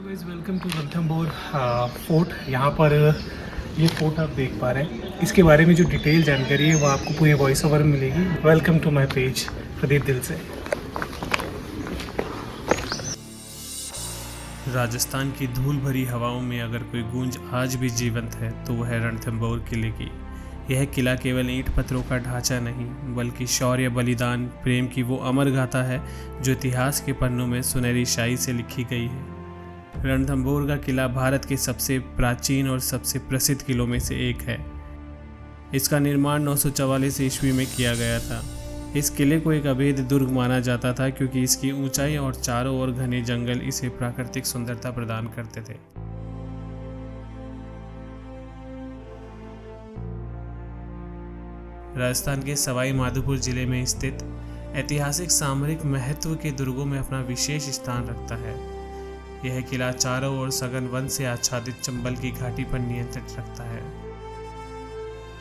So guys welcome to Ranthambore fort. यहाँ पर ये फोर्ट आप देख पा रहे हैं। इसके बारे में जो डिटेल जानकारी है वो आपको पूरी वॉइस ओवर में मिलेगी। Welcome to my page Pradeep दिल से। राजस्थान की धूल भरी हवाओं में अगर कोई गूंज आज भी जीवंत है तो वह है रणथंभौर किले की। यह किला केवल ईंट पत्थरों का ढांचा नहीं बल्कि शौर्य, बलिदान, प्रेम की वो अमर गाथा है जो इतिहास के पन्नों में सुनहरी शाई से लिखी गई है। रणथंभौर का किला भारत के सबसे प्राचीन और सबसे प्रसिद्ध किलों में से एक है। इसका निर्माण 944 ईस्वी में किया गया था। इस किले को एक अभेद दुर्ग माना जाता था क्योंकि इसकी ऊंचाई और चारों ओर घने जंगल इसे प्राकृतिक सुंदरता प्रदान करते थे। राजस्थान के सवाई माधोपुर जिले में स्थित ऐतिहासिक सामरिक महत्व के दुर्गों में अपना विशेष स्थान रखता है। यह किला चारों ओर सघन वन से आच्छादित चंबल की घाटी पर नियंत्रित रखता है।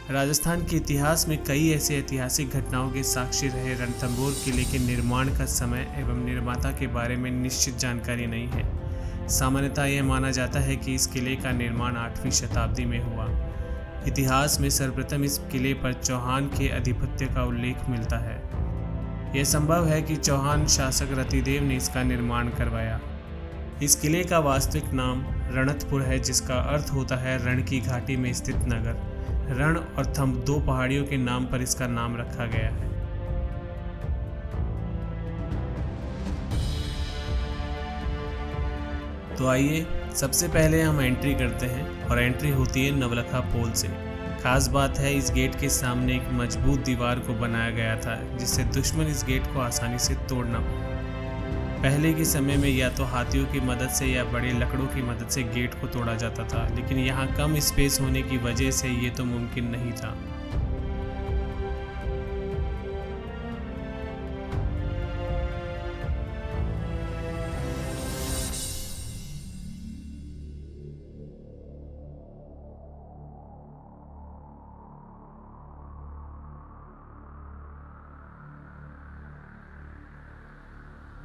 राजस्थान के इतिहास में कई ऐसे ऐतिहासिक घटनाओं के साक्षी रहे रणथंभौर किले के निर्माण का समय एवं निर्माता के बारे में निश्चित जानकारी नहीं है। सामान्यतः यह माना जाता है कि इस किले का निर्माण 8वीं शताब्दी में हुआ। इतिहास में सर्वप्रथम इस किले पर चौहान के आधिपत्य का उल्लेख मिलता है। यह संभव है कि चौहान शासक रतिदेव ने इसका निर्माण करवाया। इस किले का वास्तविक नाम रणथपुर है, जिसका अर्थ होता है रण की घाटी में स्थित नगर। रण और थंभ दो पहाड़ियों के नाम पर इसका नाम रखा गया है। तो आइए सबसे पहले हम एंट्री करते हैं और एंट्री होती है नवलखा पोल से। खास बात है इस गेट के सामने एक मजबूत दीवार को बनाया गया था जिससे दुश्मन इस गेट को आसानी से तोड़ ना पाए। पहले के समय में या तो हाथियों की मदद से या बड़े लकड़ों की मदद से गेट को तोड़ा जाता था, लेकिन यहाँ कम स्पेस होने की वजह से ये तो मुमकिन नहीं था।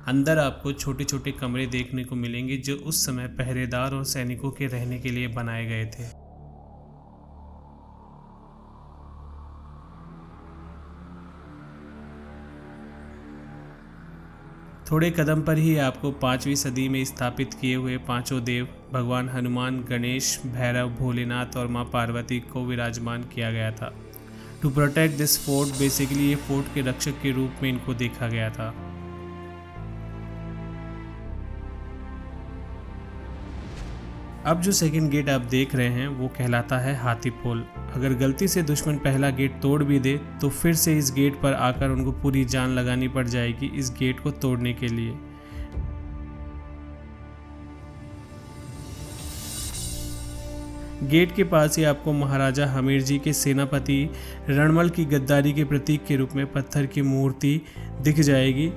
अंदर आपको छोटे छोटे कमरे देखने को मिलेंगे जो उस समय पहरेदार और सैनिकों के रहने के लिए बनाए गए थे। थोड़े कदम पर ही आपको 5वीं सदी में स्थापित किए हुए पांचों देव भगवान हनुमान, गणेश, भैरव, भोलेनाथ और मां पार्वती को विराजमान किया गया था। To protect this fort, basically ये फोर्ट के रक्षक के रूप में इनको देखा गया था। अब जो सेकंड गेट आप देख रहे हैं वो कहलाता है हाथी पोल। अगर गलती से दुश्मन पहला गेट तोड़ भी दे तो फिर से इस गेट पर आकर उनको पूरी जान लगानी पड़ जाएगी इस गेट को तोड़ने के लिए। गेट के पास ही आपको महाराजा हमीर जी के सेनापति रणमल की गद्दारी के प्रतीक के रूप में पत्थर की मूर्ति दिख जाएगी।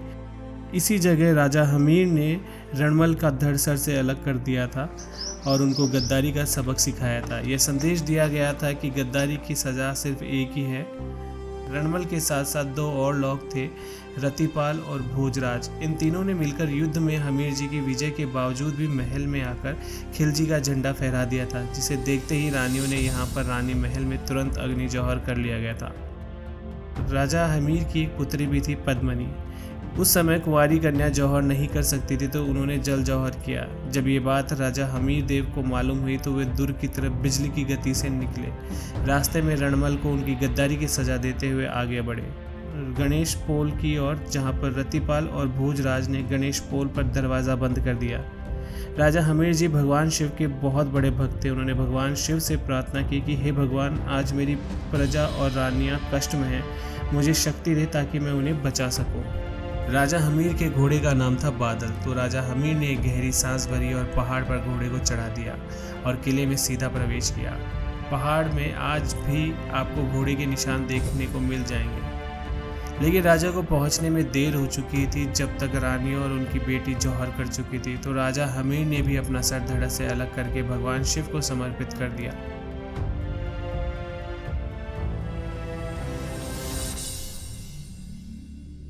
इसी जगह राजा हमीर ने रणमल का धड़ सर से अलग कर दिया था और उनको गद्दारी का सबक सिखाया था। यह संदेश दिया गया था कि गद्दारी की सज़ा सिर्फ एक ही है। रणमल के साथ साथ दो और लोग थे, रतिपाल और भोजराज। इन तीनों ने मिलकर युद्ध में हमीर जी की विजय के बावजूद भी महल में आकर खिलजी का झंडा फहरा दिया था, जिसे देखते ही रानियों ने यहाँ पर रानी महल में तुरंत अग्नि जौहर कर लिया गया था। राजा हमीर की एक पुत्री भी थी, पद्मनी। उस समय कुंवारी कन्या जौहर नहीं कर सकती थी तो उन्होंने जल जौहर किया। जब ये बात राजा हमीर देव को मालूम हुई तो वे दुर्ग की तरफ बिजली की गति से निकले। रास्ते में रणमल को उनकी गद्दारी की सजा देते हुए आगे बढ़े गणेश पोल की ओर, जहाँ पर रतिपाल और भोजराज ने गणेश पोल पर दरवाज़ा बंद कर दिया। राजा हमीर जी भगवान शिव के बहुत बड़े भक्त थे। उन्होंने भगवान शिव से प्रार्थना की कि हे भगवान, आज मेरी प्रजा और रानियाँ कष्ट में हैं, मुझे शक्ति दे ताकि मैं उन्हें बचा सकूँ। राजा हमीर के घोड़े का नाम था बादल, तो राजा हमीर ने एक गहरी सांस भरी और पहाड़ पर घोड़े को चढ़ा दिया और किले में सीधा प्रवेश किया। पहाड़ में आज भी आपको घोड़े के निशान देखने को मिल जाएंगे, लेकिन राजा को पहुंचने में देर हो चुकी थी। जब तक रानी और उनकी बेटी जौहर कर चुकी थी तो राजा हमीर ने भी अपना सर धड़ से अलग करके भगवान शिव को समर्पित कर दिया।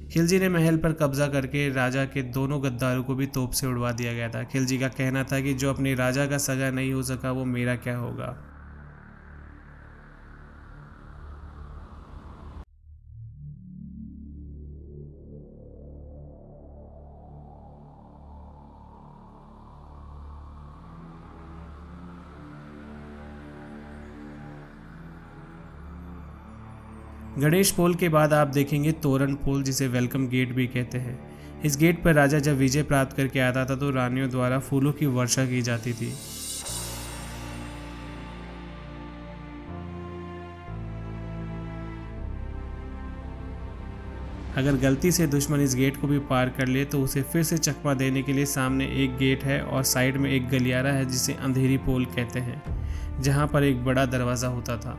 खिलजी ने महल पर कब्जा करके राजा के दोनों गद्दारों को भी तोप से उड़वा दिया गया था। खिलजी का कहना था कि जो अपने राजा का सगा नहीं हो सका वो मेरा क्या होगा। गणेश पोल के बाद आप देखेंगे तोरण पोल, जिसे वेलकम गेट भी कहते हैं। इस गेट पर राजा जब विजय प्राप्त करके आता था तो रानियों द्वारा फूलों की वर्षा की जाती थी। अगर गलती से दुश्मन इस गेट को भी पार कर ले तो उसे फिर से चकमा देने के लिए सामने एक गेट है और साइड में एक गलियारा है जिसे अंधेरी पोल कहते हैं, जहां पर एक बड़ा दरवाज़ा होता था।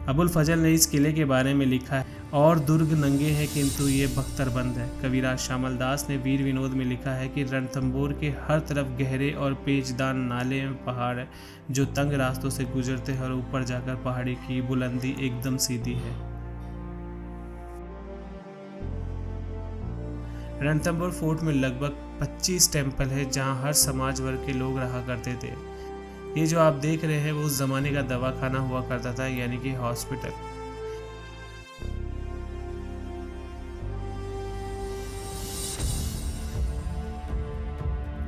अबुल फजल ने इस किले के बारे में लिखा है, और दुर्ग नंगे हैं किंतु ये बख्तरबंद है। कविराज श्यामल दास ने वीर विनोद में लिखा है कि रणथंभौर के हर तरफ गहरे और पेचदार नाले एवं पहाड़ है जो तंग रास्तों से गुजरते हैं और ऊपर जाकर पहाड़ी की बुलंदी एकदम सीधी है। रणथंभौर फोर्ट में लगभग 25 टेम्पल है जहां हर समाज वर्ग के लोग रहा करते थे। ये जो आप देख रहे हैं वो उस जमाने का दवाखाना हुआ करता था, यानी कि हॉस्पिटल।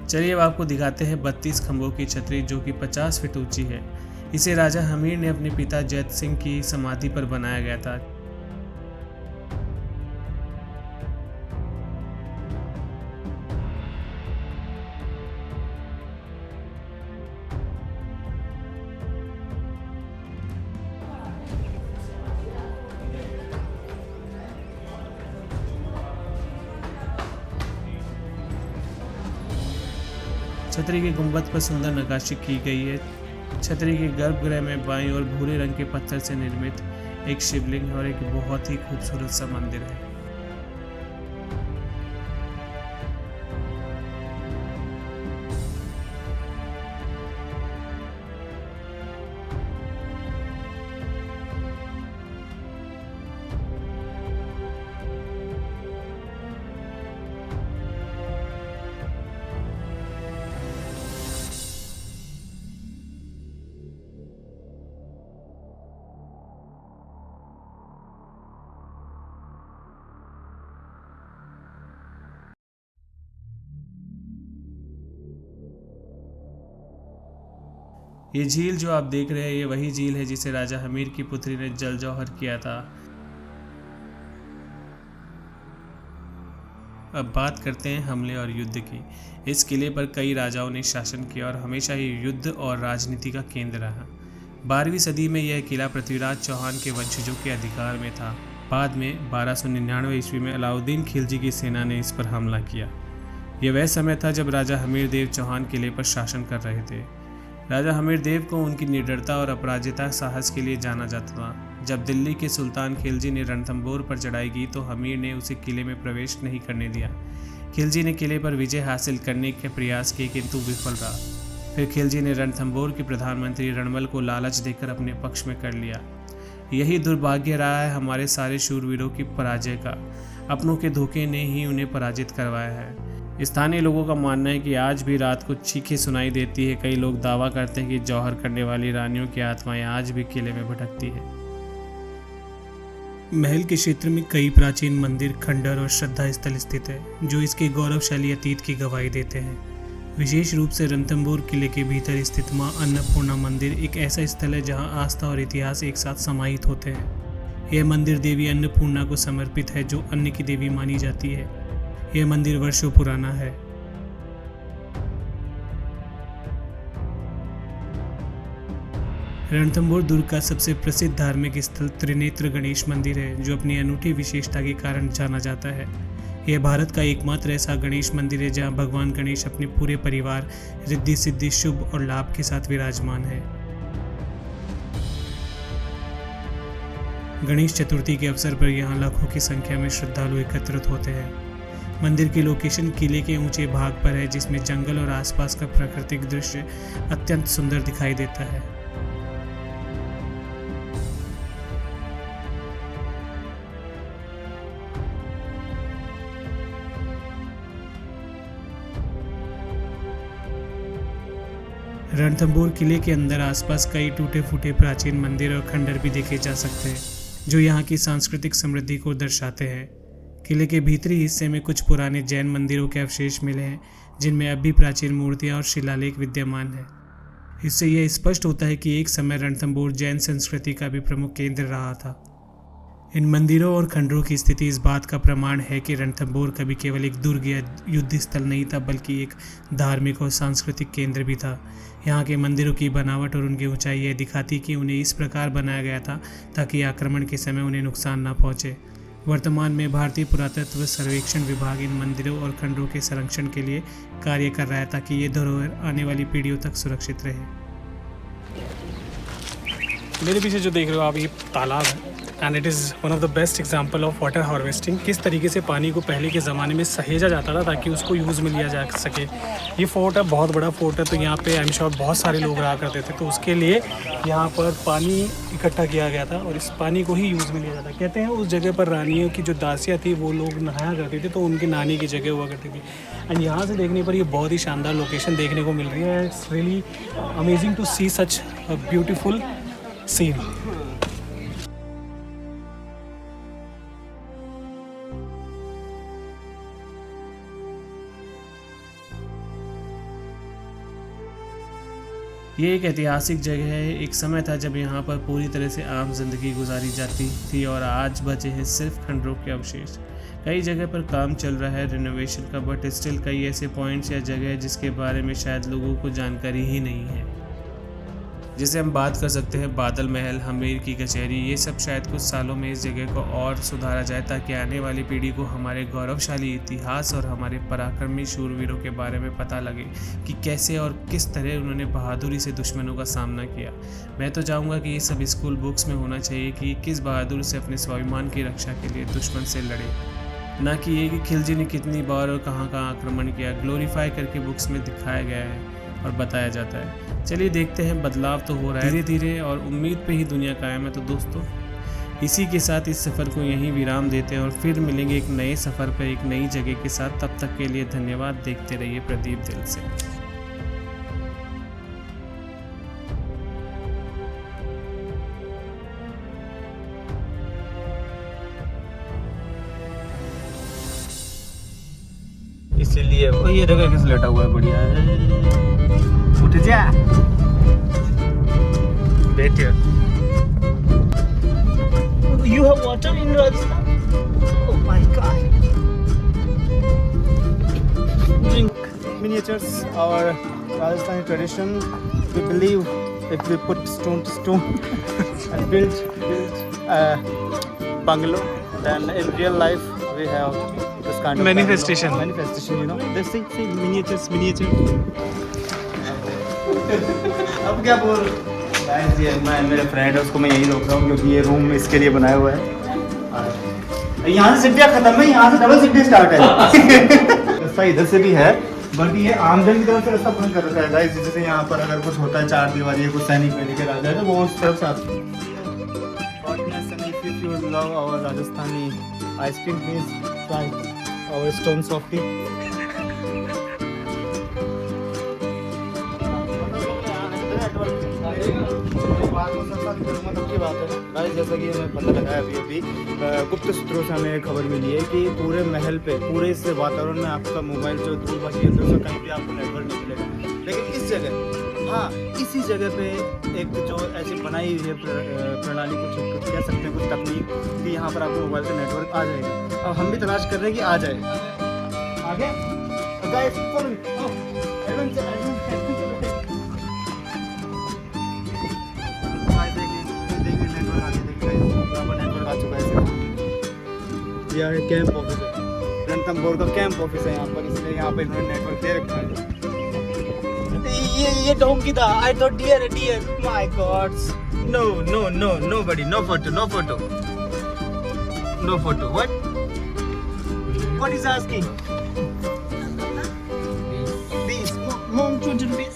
चलिए अब आपको दिखाते हैं 32 खंभों की छतरी जो कि 50 फीट ऊंची है। इसे राजा हमीर ने अपने पिता जैत सिंह की समाधि पर बनाया गया था। छतरी के गुंबद पर सुंदर नक्काशी की गई है। छतरी के गर्भगृह में बाईं ओर भूरे रंग के पत्थर से निर्मित एक शिवलिंग और एक बहुत ही खूबसूरत सा मंदिर है। ये झील जो आप देख रहे हैं ये वही झील है जिसे राजा हमीर की पुत्री ने जल जौहर किया था। अब बात करते हैं हमले और युद्ध की। इस किले पर कई राजाओं ने शासन किया और हमेशा ही युद्ध और राजनीति का केंद्र रहा। 12वीं सदी में यह किला पृथ्वीराज चौहान के वंशजों के अधिकार में था। बाद में 1299 ईस्वी में अलाउद्दीन खिलजी की सेना ने इस पर हमला किया। यह वह समय था जब राजा हमीर देव चौहान किले पर शासन कर रहे थे। राजा हमीर देव को उनकी निडरता और अपराजिता साहस के लिए जाना जाता था। जब दिल्ली के सुल्तान खिलजी ने रणथंभौर पर चढ़ाई की तो हमीर ने उसे किले में प्रवेश नहीं करने दिया। खिलजी ने किले पर विजय हासिल करने के प्रयास किए किंतु विफल रहा। फिर खिलजी ने रणथंभौर के प्रधानमंत्री रणमल को लालच देकर अपने पक्ष में कर लिया। यही दुर्भाग्य रहा है हमारे सारे शूरवीरों की पराजय का। अपनों के धोखे ने ही उन्हें पराजित करवाया है। स्थानीय लोगों का मानना है कि आज भी रात को चीखें सुनाई देती है। कई लोग दावा करते हैं कि जौहर करने वाली रानियों की आत्माएं आज भी किले में भटकती है। महल के क्षेत्र में कई प्राचीन मंदिर, खंडर और श्रद्धा स्थल स्थित है जो इसके गौरवशाली अतीत की गवाही देते हैं। विशेष रूप से रणथंभौर किले के भीतर स्थित मां अन्नपूर्णा मंदिर एक ऐसा स्थल है जहां आस्था और इतिहास एक साथ समाहित होते हैं। यह मंदिर देवी अन्नपूर्णा को समर्पित है जो अन्न की देवी मानी जाती है। यह मंदिर वर्षों पुराना है। रणथंभौर दुर्ग का सबसे प्रसिद्ध धार्मिक स्थल त्रिनेत्र गणेश मंदिर है जो अपनी अनूठी विशेषता के कारण जाना जाता है। यह भारत का एकमात्र ऐसा गणेश मंदिर है जहां भगवान गणेश अपने पूरे परिवार, रिद्धि सिद्धि, शुभ और लाभ के साथ विराजमान है। गणेश चतुर्थी के अवसर पर यहाँ लाखों की संख्या में श्रद्धालु एकत्रित होते हैं। मंदिर की लोकेशन किले के ऊंचे भाग पर है जिसमें जंगल और आसपास का प्राकृतिक दृश्य अत्यंत सुंदर दिखाई देता है। रणथंभौर किले के अंदर आसपास कई टूटे फूटे प्राचीन मंदिर और खंडर भी देखे जा सकते हैं, जो यहाँ की सांस्कृतिक समृद्धि को दर्शाते हैं। किले के भीतरी हिस्से में कुछ पुराने जैन मंदिरों के अवशेष मिले हैं, जिनमें अब भी प्राचीन मूर्तियाँ और शिलालेख विद्यमान है। इससे यह स्पष्ट होता है कि एक समय रणथंभौर जैन संस्कृति का भी प्रमुख केंद्र रहा था। इन मंदिरों और खंडरों की स्थिति इस बात का प्रमाण है कि रणथंभौर कभी केवल एक दुर्ग या युद्ध स्थल नहीं था, बल्कि एक धार्मिक और सांस्कृतिक केंद्र भी था। यहाँ के मंदिरों की बनावट और उनकी ऊंचाई यह दिखाती कि उन्हें इस प्रकार बनाया गया था ताकि आक्रमण के समय उन्हें नुकसान न पहुँचे। वर्तमान में भारतीय पुरातत्व सर्वेक्षण विभाग इन मंदिरों और खंडरों के संरक्षण के लिए कार्य कर रहा है ताकि ये धरोहर आने वाली पीढ़ियों तक सुरक्षित रहे। मेरे पीछे जो देख रहे हो आप, ये तालाब है and it is one of the best example of water harvesting. किस तरीके से पानी को पहले के ज़माने में सहेजा जाता था ताकि उसको यूज़ में लिया जा सके। ये फोर्ट है, बहुत बड़ा फोर्ट है, तो यहाँ पे आई एम श्योर बहुत सारे लोग रहा करते थे, तो उसके लिए यहाँ पर पानी इकट्ठा किया गया था और इस पानी को ही यूज़ में लिया जाता। कहते हैं उस जगह पर रानियों की जो दासियाँ थी वो लोग नहाया करती थी, तो उनकी नानी की जगह हुआ करती थी। एंड यहाँ से देखने पर ये बहुत ही शानदार लोकेशन देखने को मिल रही है। It's really amazing to see such a beautiful scene. ये एक ऐतिहासिक जगह है। एक समय था जब यहाँ पर पूरी तरह से आम जिंदगी गुजारी जाती थी और आज बचे हैं सिर्फ खंडरों के अवशेष। कई जगह पर काम चल रहा है रिनोवेशन का, बट स्टिल कई ऐसे पॉइंट्स या जगह है जिसके बारे में शायद लोगों को जानकारी ही नहीं है। जैसे हम बात कर सकते हैं बादल महल, हमीर की कचहरी। ये सब शायद कुछ सालों में इस जगह को और सुधारा जाए ताकि आने वाली पीढ़ी को हमारे गौरवशाली इतिहास और हमारे पराक्रमी शूरवीरों के बारे में पता लगे कि कैसे और किस तरह उन्होंने बहादुरी से दुश्मनों का सामना किया। मैं तो चाहूँगा कि ये सब स्कूल बुक्स में होना चाहिए कि किस बहादुर से अपने स्वाभिमान की रक्षा के लिए दुश्मन से लड़े, ना कि ये कि खिलजी ने कितनी बार और कहाँ आक्रमण किया। ग्लोरीफाई करके बुक्स में दिखाया गया है और बताया जाता है। चलिए देखते हैं, बदलाव तो हो रहा है धीरे धीरे और उम्मीद पे ही दुनिया कायम है। तो दोस्तों, इसी के साथ इस सफ़र को यहीं विराम देते हैं और फिर मिलेंगे एक नए सफ़र पर एक नई जगह के साथ। तब तक के लिए धन्यवाद। देखते रहिए प्रदीप दिल से। इसीलिए वो ये जगह किस लेटा हुआ है, बढ़िया है। उठ जा, बैठ। You have water in Rajasthan? Oh my God! Drink miniatures, our Rajasthani tradition. We believe if we put stone to stone and build a bungalow, then in real life we have this kind of Manifestation. Manifestation, you know. Let's see miniatures. अब क्या बोल guys, ये मैं मेरे friend है उसको मैं यही रोक रहा हूँ क्योंकि ये रूम इसके लिए बनाया हुआ है। यहाँ से सीढ़ियाँ खत्म है, यहाँ से डबल सीढ़ी स्टार्ट है। रास्ता इधर से भी है, बल्कि ये आमजन की तरफ से रास्ता बंद कर रखा है गाइस। जैसे यहाँ पर अगर कुछ होता है, चार दीवारी कुछ सैनिक में लेकर आ जाए तो वो उस तरफ से आती है। If you love our Rajasthani ice cream, please try our stone softy. मतलब की बात है गाइस, जैसा कि हमें पता लगा है अभी गुप्त सूत्रों से हमें खबर मिली है कि पूरे महल पे, पूरे इस वातावरण में आपका मोबाइल जो दूरभाष यंत्र से कहीं भी आपको नेटवर्क नहीं मिलेगा। लेकिन इस जगह, हाँ इसी जगह पे एक जो ऐसी बनाई हुई है प्रणाली, कुछ कह सकते हैं कुछ तकनीक कि यहाँ पर आपको मोबाइल का नेटवर्क आ जाएगा। अब हम भी तलाश कर रहे हैं कि आ जाए आगे। गाइस फॉलो मी, यार कैंप ऑफिस है, रणथंभौर का कैंप ऑफिस है यहाँ पर, इसलिए यहाँ पर इन्होंने नेटवर्क दे रखा है। ये डोंकी था, I thought dear my God. Nobody, no photo. What is asking? Please, mom, 20 rupees.